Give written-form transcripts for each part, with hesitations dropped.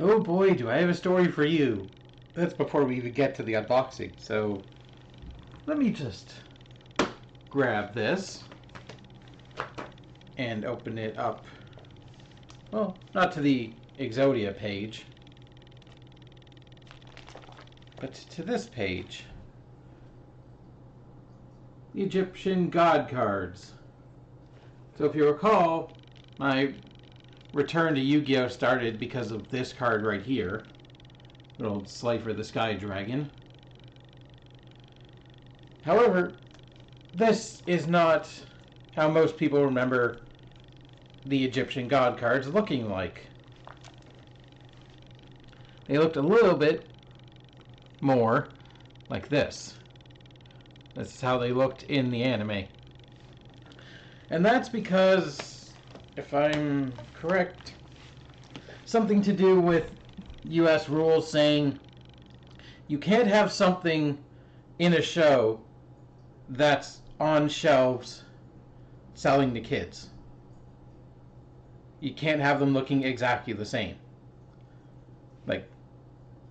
Oh boy, do I have a story for you. That's before we even get to the unboxing, so let me just grab this and open it up. Well, not to the Exodia page, but to this page. The Egyptian God cards. So if you recall, my return to Yu-Gi-Oh! Started because of this card right here. Little Slifer the Sky Dragon. However, this is not how most people remember the Egyptian God cards looking like. They looked a little bit more like this. This is how they looked in the anime. And that's because, if I'm correct, something to do with US rules saying you can't have something in a show that's on shelves selling to kids. You can't have them looking exactly the same. Like,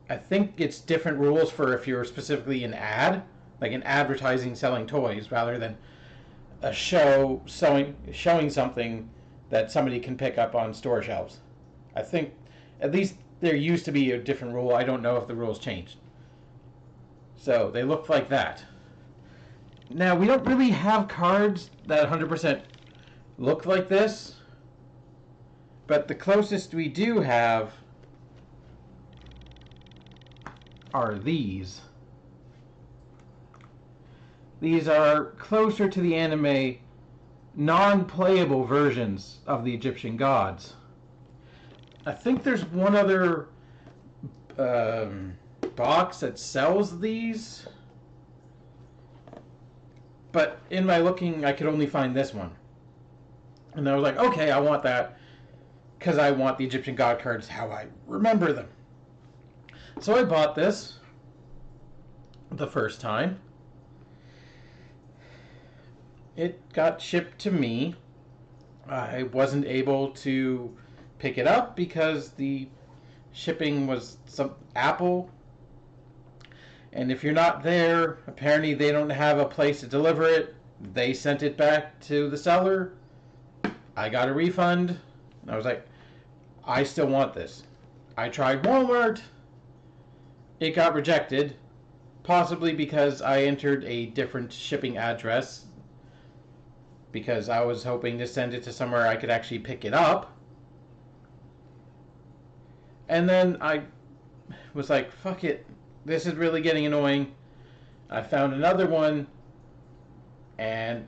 I think it's different rules for if you're specifically an ad, like an advertising selling toys, rather than a show showing something that somebody can pick up on store shelves. I think at least there used to be a different rule. I don't know if the rules changed. So they look like that. Now, we don't really have cards that 100% look like this, but the closest we do have are these. These are closer to the anime, non-playable versions of the Egyptian gods. I think there's one other box that sells these, but in my looking, I could only find this one. And I was like, okay, I want that, because I want the Egyptian god cards how I remember them. So I bought this the first time. It got shipped to me. I wasn't able to pick it up because the shipping was some Apple. And if you're not there, apparently they don't have a place to deliver it. They sent it back to the seller. I got a refund. And I was like, I still want this. I tried Walmart. It got rejected. Possibly because I entered a different shipping address. Because I was hoping to send it to somewhere I could actually pick it up. And then I was like, fuck it. This is really getting annoying. I found another one. And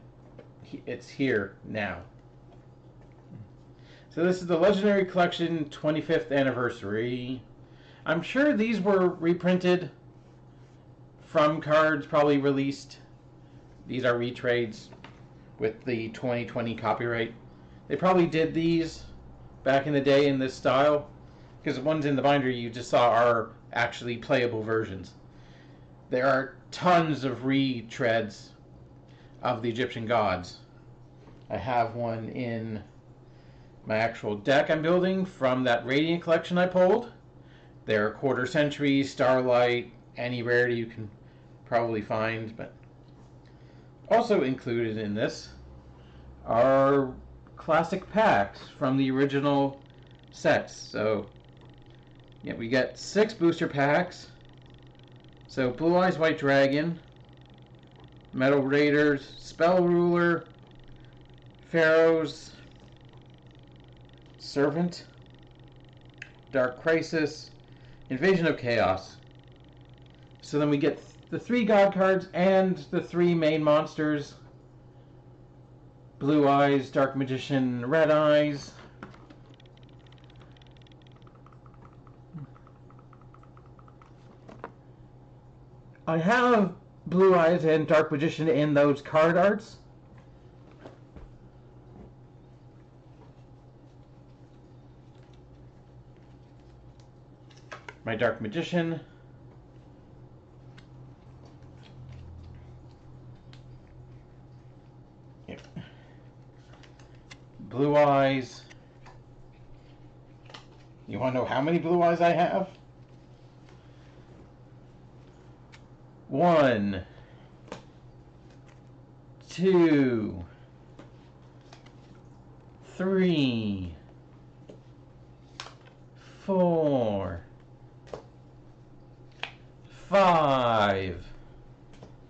it's here now. So this is the Legendary Collection 25th Anniversary. I'm sure these were reprinted from cards probably released. These are retrades with the 2020 copyright. They probably did these back in the day in this style, because the ones in the binder you just saw are actually playable versions. There are tons of retreads of the Egyptian gods. I have one in my actual deck I'm building from that Radiant collection I pulled. They're quarter century, starlight, any rarity you can probably find, but also included in this are classic packs from the original sets. So yeah, we get 6 booster packs. So Blue Eyes White Dragon, Metal Raiders, Spell Ruler, Pharaohs, Servant, Dark Crisis, Invasion of Chaos. So then we get the 3 god cards and the 3 main monsters. Blue Eyes, Dark Magician, Red Eyes. I have Blue Eyes and Dark Magician in those card arts. My Dark Magician. Yep. Blue Eyes. You want to know how many blue eyes I have? 1, 2, 3, 4, 5,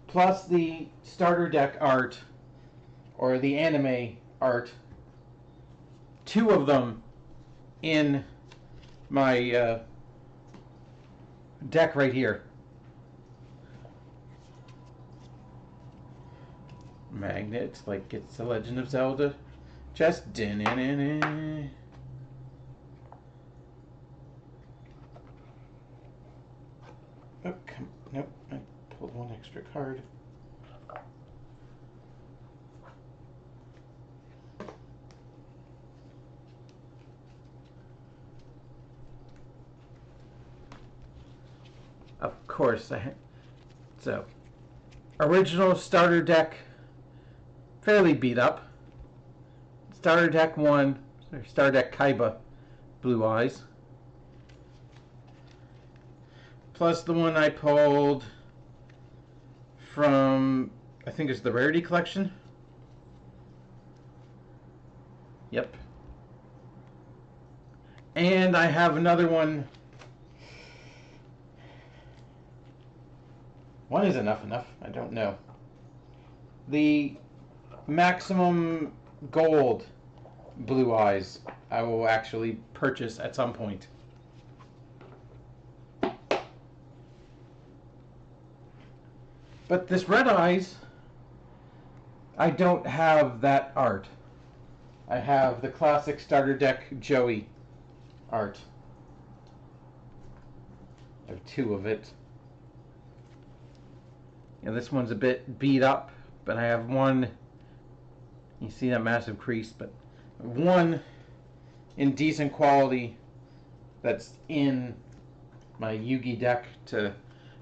plus the starter deck art, or the anime art, 2 of them in my deck right here. Magnets, like it's the Legend of Zelda. Just oh, nope, I pulled one extra card. Of course, so original starter deck, fairly beat up. Starter deck 1, or starter deck Kaiba, blue eyes. Plus the one I pulled from, I think it's the Rarity Collection. Yep. And I have another one. One is enough. I don't know. The Maximum Gold blue eyes I will actually purchase at some point. But this red eyes, I don't have that art. I have the classic starter deck Joey art. I have 2 of it. And this one's a bit beat up, but I have one. You see that massive crease, but one in decent quality that's in my Yugi deck to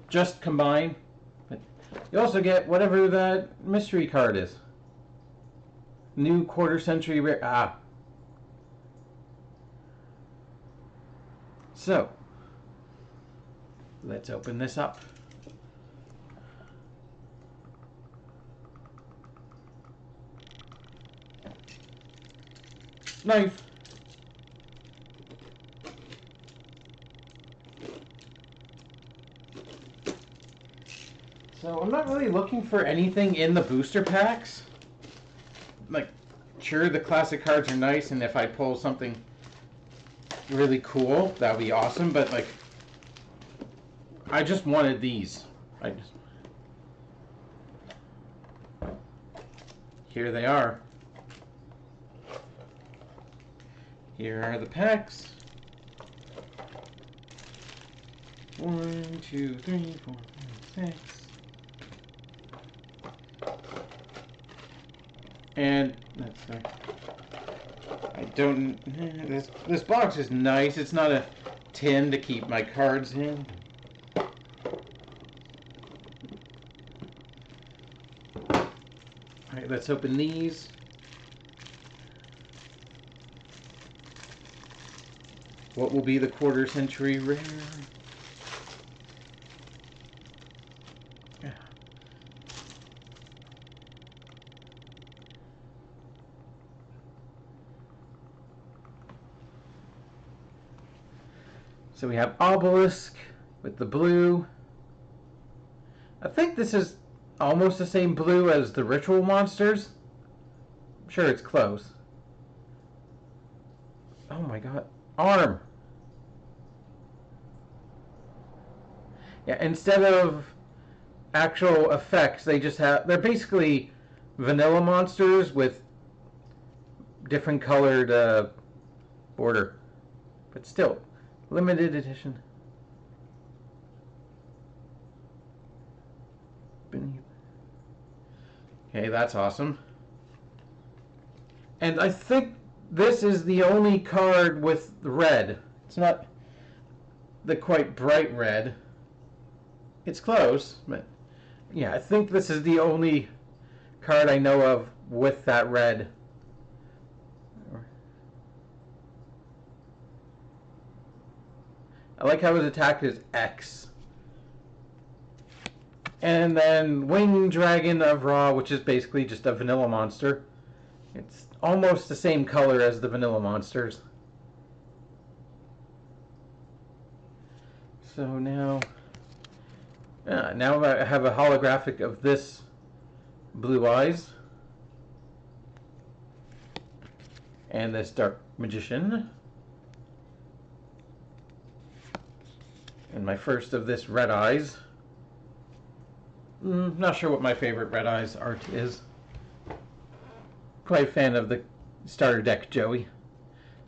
just combine. But you also get whatever that mystery card is. New quarter century rare. Ah. So, let's open this up. Knife. So I'm not really looking for anything in the booster packs. Like, sure, the classic cards are nice, and if I pull something really cool, that would be awesome, but like, I just wanted these. Here they are. Here are the packs. 1, 2, 3, 4, 5, 6. And that's there. I don't. This box is nice. It's not a tin to keep my cards in. Alright, let's open these. What will be the quarter century rare? Yeah. So we have Obelisk with the blue. I think this is almost the same blue as the Ritual Monsters. I'm sure it's close. Oh my god. Arm. Yeah, instead of actual effects, they just have, they're basically vanilla monsters with different colored border. But still, limited edition. Okay, that's awesome. And I think this is the only card with red. It's not the quite bright red. It's close, but yeah, I think this is the only card I know of with that red. I like how his attack is X. And then Winged Dragon of Ra, which is basically just a vanilla monster. It's almost the same color as the vanilla monsters. So now I have a holographic of this Blue Eyes. And this Dark Magician. And my first of this Red Eyes. Not sure what my favorite Red Eyes art is. Quite a fan of the starter deck Joey.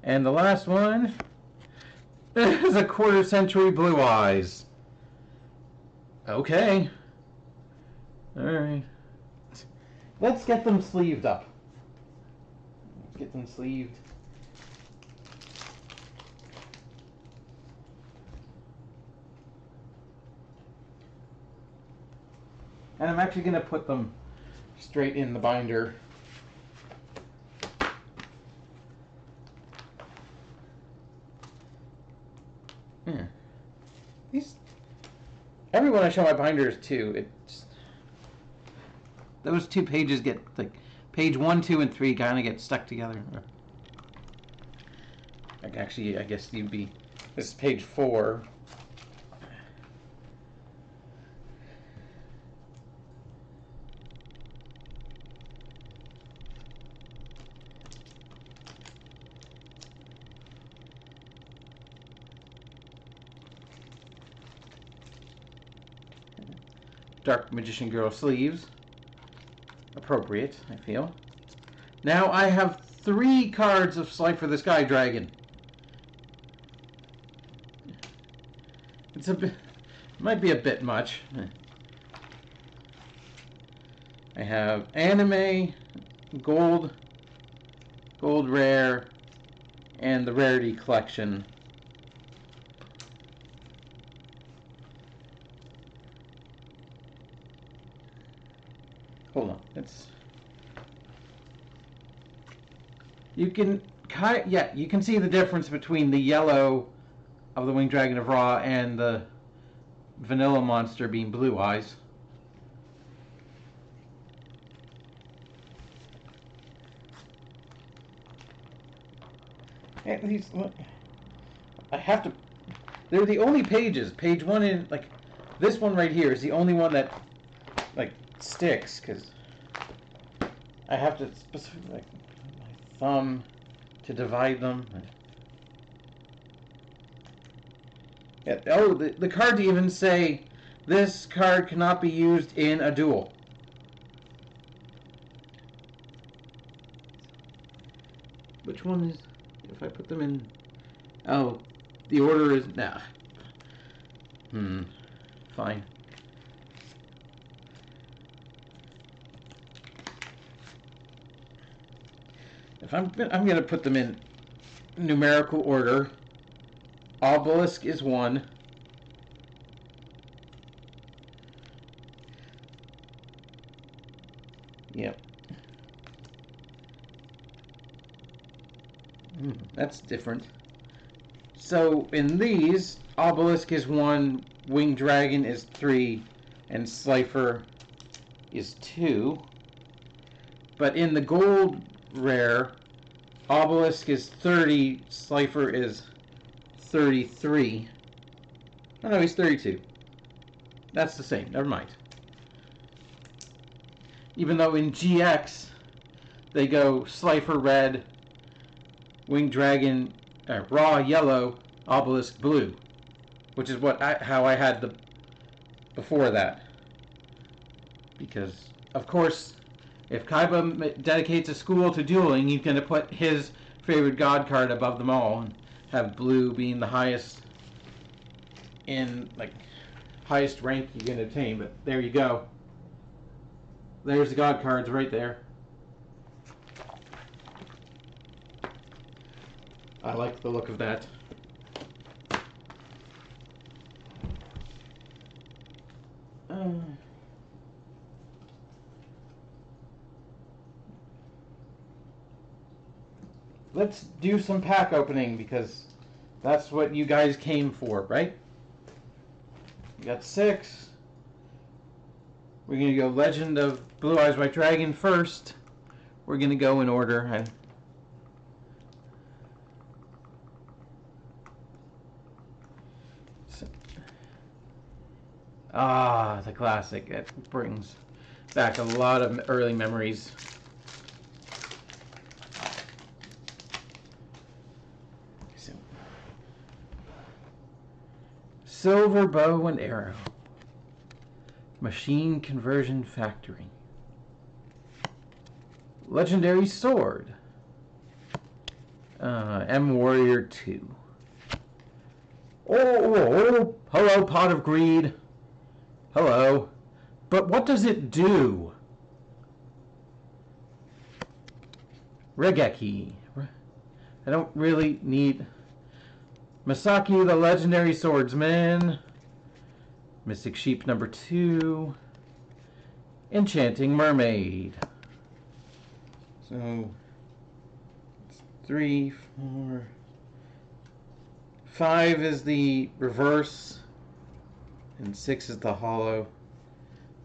And the last one is a quarter century Blue Eyes. Okay. Alright. Let's get them sleeved up. Get them sleeved. And I'm actually going to put them straight in the binder. Yeah. Everyone I show my binders to, those 2 pages get, like, page 1, 2, and 3 kind of get stuck together. Like, actually, I guess this is page 4. Dark Magician Girl sleeves. Appropriate, I feel. Now I have 3 cards of Slifer the Sky Dragon. It's a bit, might be a bit much. I have anime, gold rare, and the rarity collection. Hold on, you can see the difference between the yellow of the Winged Dragon of Ra and the vanilla monster being Blue Eyes. And these, I have to. They're the only pages. Page 1 in, like, this one right here is the only one that, like, sticks, because I have to specifically, like, my thumb to divide them. Yeah, oh, the cards even say this card cannot be used in a duel. Which one is, if I put them in, oh, the order is, nah. Fine. If I'm going to put them in numerical order. Obelisk is 1. Yep. That's different. So in these, Obelisk is 1, Winged Dragon is 3, and Slifer is 2. But in the gold rare, Obelisk is 30, Slifer is 33. Oh no, he's 32. That's the same, never mind. Even though in GX, they go Slifer red, Winged Dragon, Raw yellow, Obelisk blue, which is how I had the before that. Because, of course, if Kaiba dedicates a school to dueling, he's going to put his favorite god card above them all, and have blue being the highest highest rank you can attain. But there you go. There's the god cards right there. I like the look of that. Let's do some pack opening, because That's what you guys came for, right? We got 6. We're going to go Legend of Blue Eyes White Dragon first. We're going to go in order. The classic. It brings back a lot of early memories. So, Silver Bow and Arrow. Machine Conversion Factory. Legendary Sword. M Warrior 2. Oh, hello, Pot of Greed. Hello. But what does it do? Regeki. I don't really need... Masaki the Legendary Swordsman. Mystic Sheep number 2. Enchanting Mermaid. So, 3, 4... 5 is the reverse, and 6 is the hollow.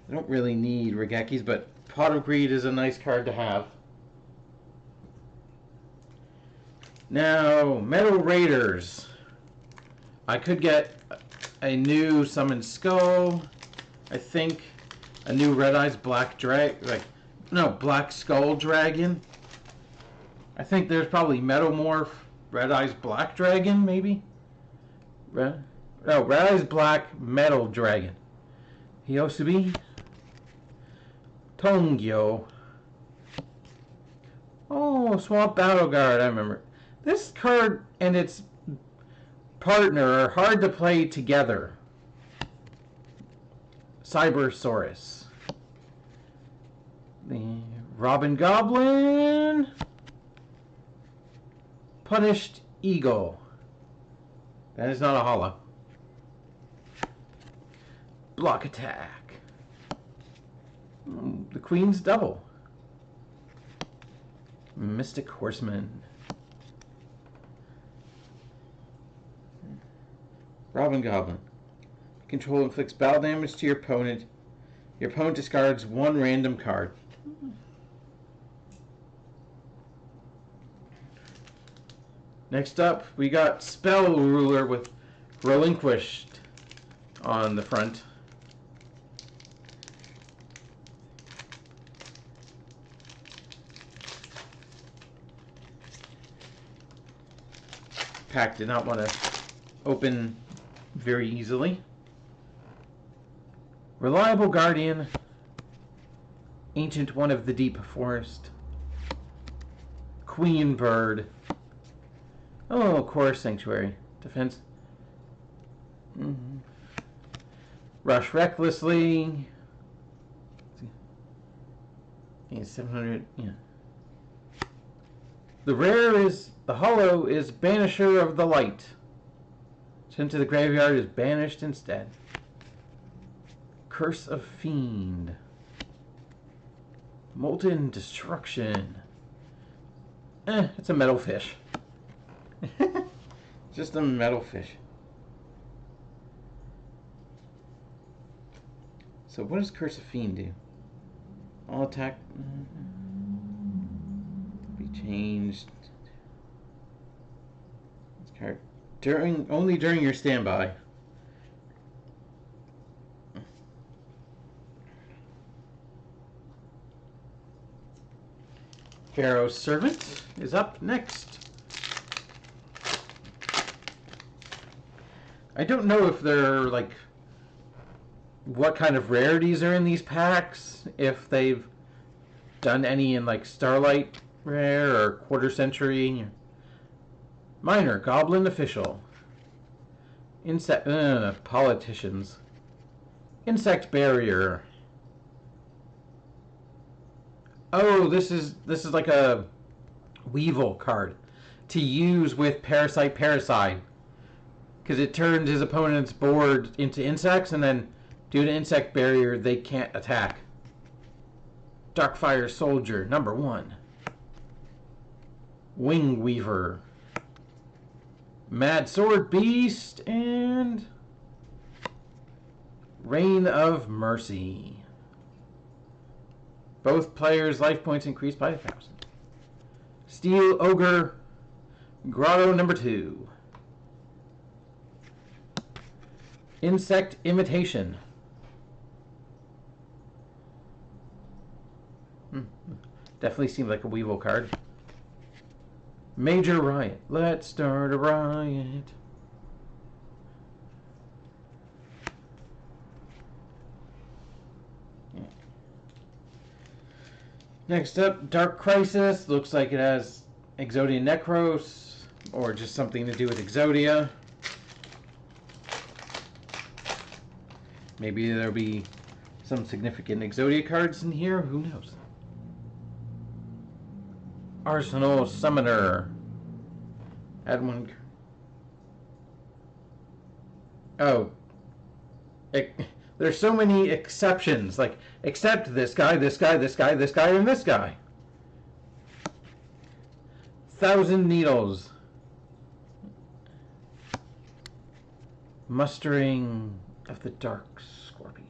I don't really need Regekis, but Pot of Greed is a nice card to have. Now, Metal Raiders. I could get a new Summoned Skull. I think a new Red Eyes Black Black Skull Dragon. I think there's probably Metamorph Red Eyes Black Dragon, maybe? Red Eyes Black Metal Dragon. Hyosubi. Tongyo. Oh, Swamp Battle Guard, I remember. This card and its partner are hard to play together. Cybersaurus. The Robin Goblin. Punished Eagle. That is not a hollow. Block Attack. The Queen's Double. Mystic Horseman. Robin Goblin. Control inflicts battle damage to your opponent. Your opponent discards 1 random card. Next up, we got Spell Ruler with Relinquished on the front. Pack did not want to open very easily. Reliable Guardian. Ancient One of the Deep Forest. Queen Bird. Oh, Core Sanctuary. Defense. Rush Recklessly. 700. Yeah. The hollow is Banisher of the Light. Sent to the graveyard is banished instead. Curse of Fiend. Molten Destruction. It's a metal fish. Just a metal fish. So what does Curse of Fiend do? All attack be changed. This card only during your standby. Pharaoh's Servant is up next. I don't know if they're like what kind of rarities are in these packs, if they've done any in like Starlight Rare or Quarter Century. Minor Goblin Official. Politicians. Insect Barrier. Oh, this is like a Weevil card to use with Parasite. Because it turns his opponent's board into insects, and then due to Insect Barrier, they can't attack. Darkfire Soldier, number 1. Wing Weaver. Mad Sword Beast, and Reign of Mercy. Both players' life points increased by 1,000. Steel Ogre, Grotto number 2. Insect Imitation. Definitely seemed like a Weevil card. Major Riot. Let's start a riot. Next up, Dark Crisis. Looks like it has Exodia Necros, or just something to do with Exodia. Maybe there'll be some significant Exodia cards in here. Who knows? Arsenal Summoner. Add one. Oh. There's so many exceptions. Like, except this guy, this guy, this guy, this guy, and this guy. 1,000 Needles. Mustering of the Dark Scorpions.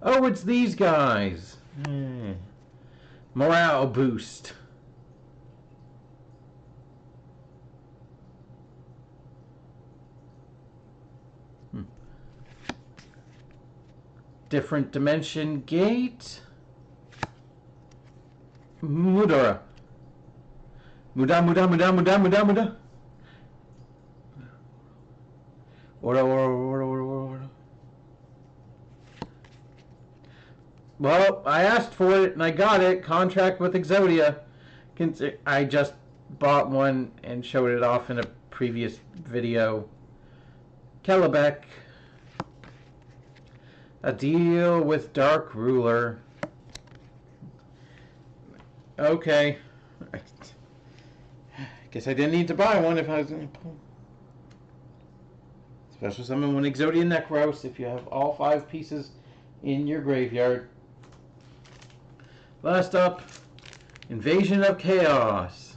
Oh, it's these guys. Morale boost. Different Dimension Gate. Mudora. Muda. Ora. Well, I asked for it and I got it. Contract with Exodia. I just bought one and showed it off in a previous video. Kellebec. A deal with Dark Ruler. Okay. I guess I didn't need to buy one if I was going to pull. Special summon one Exodia Necros if you have all 5 pieces in your graveyard. Last up, Invasion of Chaos.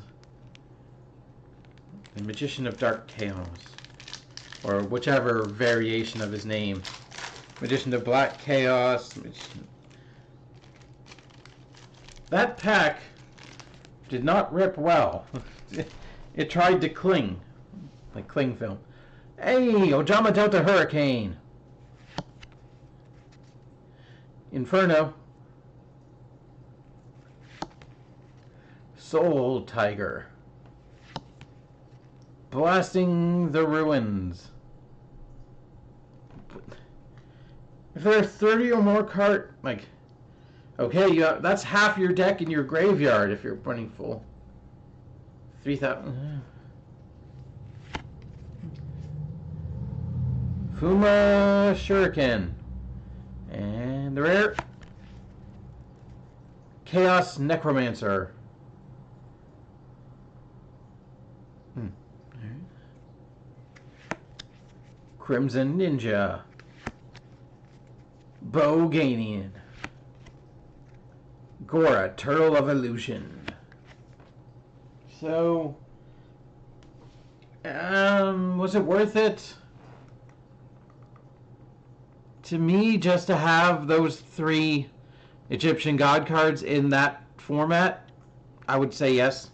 The Magician of Dark Chaos. Or whichever variation of his name. Magician of Black Chaos. That pack did not rip well. It tried to cling. Like cling film. Hey, Ojama Delta Hurricane. Inferno. Soul Tiger. Blasting the Ruins. If there are 30 or more cards, like, okay, that's half your deck in your graveyard if you're running full. 3,000. Fuma Shuriken. And the rare. Chaos Necromancer. Crimson Ninja. Boganian. Gora, Turtle of Illusion. So, was it worth it? To me, just to have those 3 Egyptian God cards in that format, I would say yes.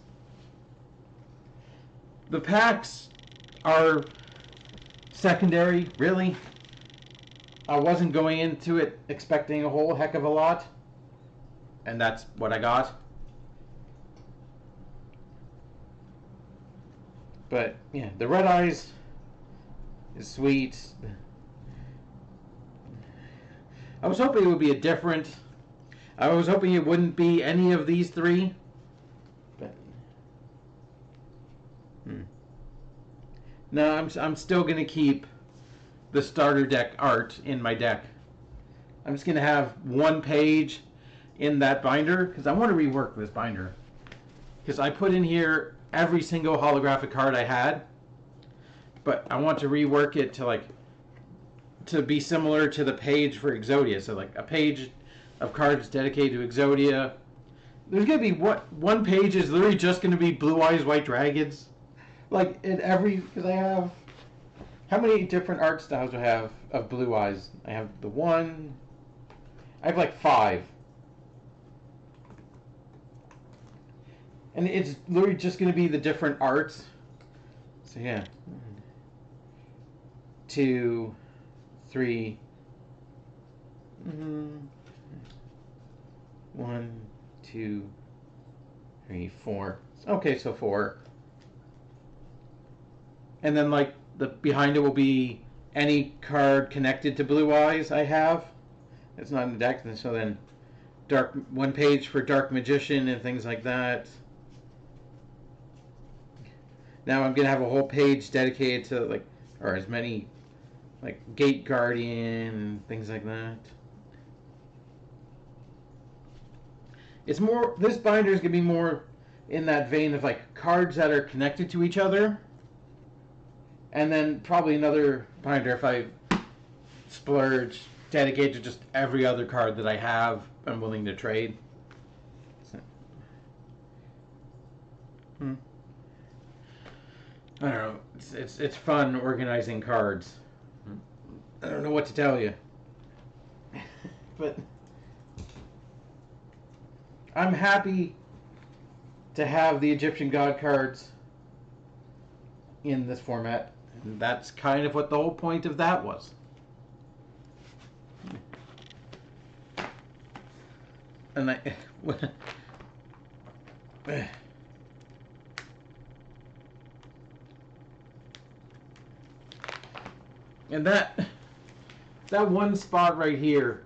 The packs are secondary, really. I wasn't going into it expecting a whole heck of a lot, and that's what I got. But yeah, the Red Eyes is sweet. I was hoping it would be a different. I was hoping it wouldn't be any of these 3. But no, I'm still gonna keep the starter deck art in my deck. I'm just gonna have 1 page in that binder because I want to rework this binder. Because I put in here every single holographic card I had, but I want to rework it to be similar to the page for Exodia. So like a page of cards dedicated to Exodia, There's gonna be one page is literally just gonna be Blue Eyes White Dragons, like in every because I have how many different art styles do I have of Blue Eyes? I have the one. I have like 5, and it's literally just gonna be the different arts. So yeah, 2, 3. 1, 2, 3, 4. Okay, so 4. And then like the behind it will be any card connected to Blue Eyes I have. It's not in the deck, and so then one page for Dark Magician and things like that. Now I'm gonna have a whole page dedicated to like, or as many, like Gate Guardian and things like that. It's more, this binder is gonna be more in that vein of like cards that are connected to each other, and then probably another binder if I splurge dedicated to just every other card that I have I'm willing to trade. So, I don't know. It's fun organizing cards. I don't know what to tell you, but I'm happy to have the Egyptian God cards in this format. And that's kind of what the whole point of that was. And and that one spot right here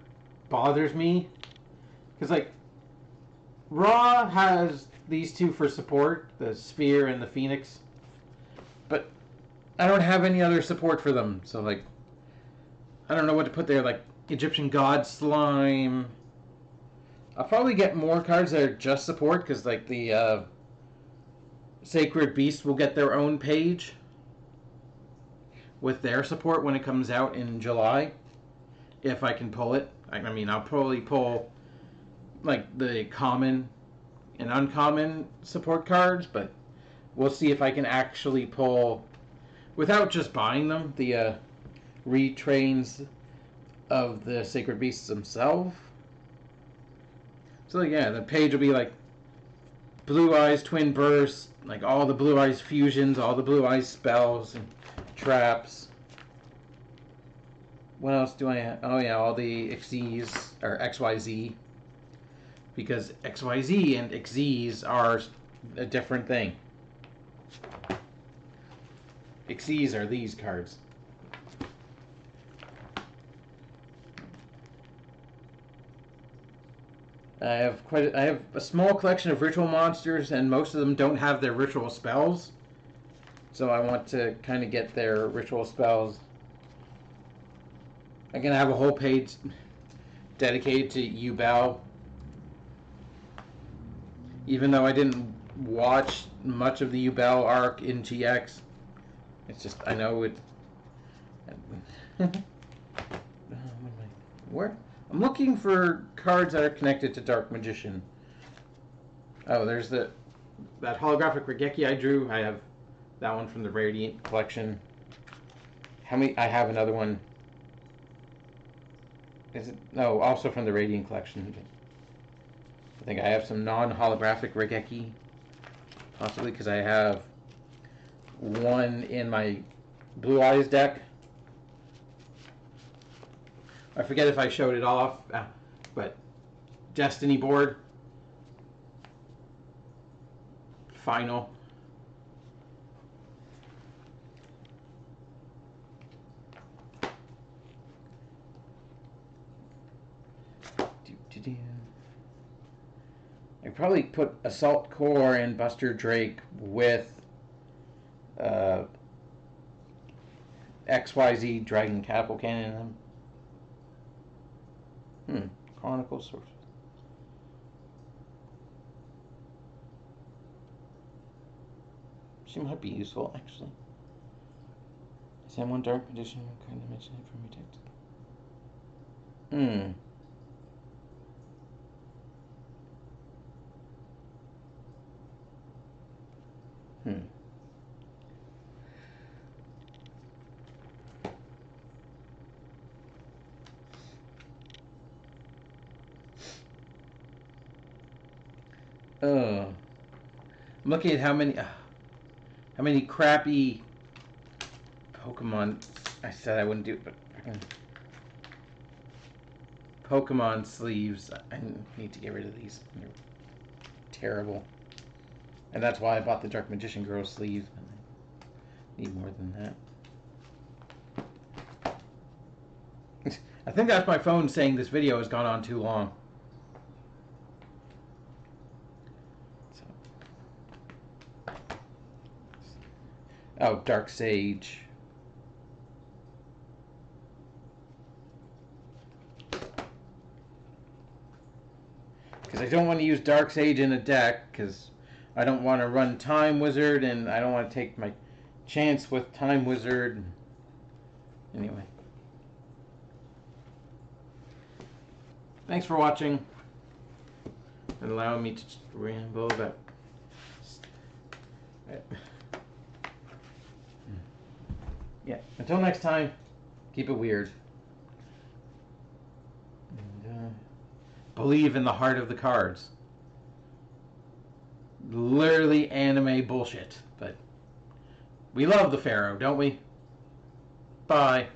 bothers me because like Raw has these 2 for support, the Sphere and the Phoenix, but I don't have any other support for them, so like I don't know what to put there, like Egyptian God Slime. I'll probably get more cards that are just support because like the Sacred Beast will get their own page with their support when it comes out in July, if I can pull it. I mean, I'll probably pull like the common and uncommon support cards, but we'll see if I can actually pull, without just buying them, the retrains of the Sacred Beasts themselves. So yeah, the page will be like Blue Eyes Twin Burst, like all the Blue Eyes fusions, all the Blue Eyes spells and traps. What else do I have? Oh yeah, all the XYZ, or XYZ. Because XYZ and XZs are a different thing. XZs are these cards. I have a small collection of ritual monsters, and most of them don't have their ritual spells. So I want to kind of get their ritual spells. I'm gonna have a whole page dedicated to Yubel. Even though I didn't watch much of the Yubel arc in GX, it's just I know it. Where? I'm looking for cards that are connected to Dark Magician. Oh, there's that holographic Regeki I drew. I have that one from the Radiant collection. How many? I have another one. Is it? No, also from the Radiant collection. I think I have some non-holographic Regeki, possibly because I have one in my Blue Eyes deck. I forget if I showed it off, but Destiny board. Final. I probably put Assault Core and Buster Drake with XYZ Dragon Catapult Cannon in them. Chronicle Source. She might be useful, actually. Send one Dark Magician kind of mention it from your text. I'm looking at how many crappy Pokemon. I said I wouldn't do it, but Pokemon sleeves. I need to get rid of these. They're terrible. And that's why I bought the Dark Magician Girl sleeves. I need more than that. I think that's my phone saying this video has gone on too long. So. Oh, Dark Sage. Because I don't want to use Dark Sage in a deck, because I don't want to run Time Wizard, and I don't want to take my chance with Time Wizard. Anyway. Thanks for watching and allowing me to ramble about. Yeah, until next time, keep it weird. And, believe in the heart of the cards. Literally anime bullshit, but we love the Pharaoh, don't we? Bye.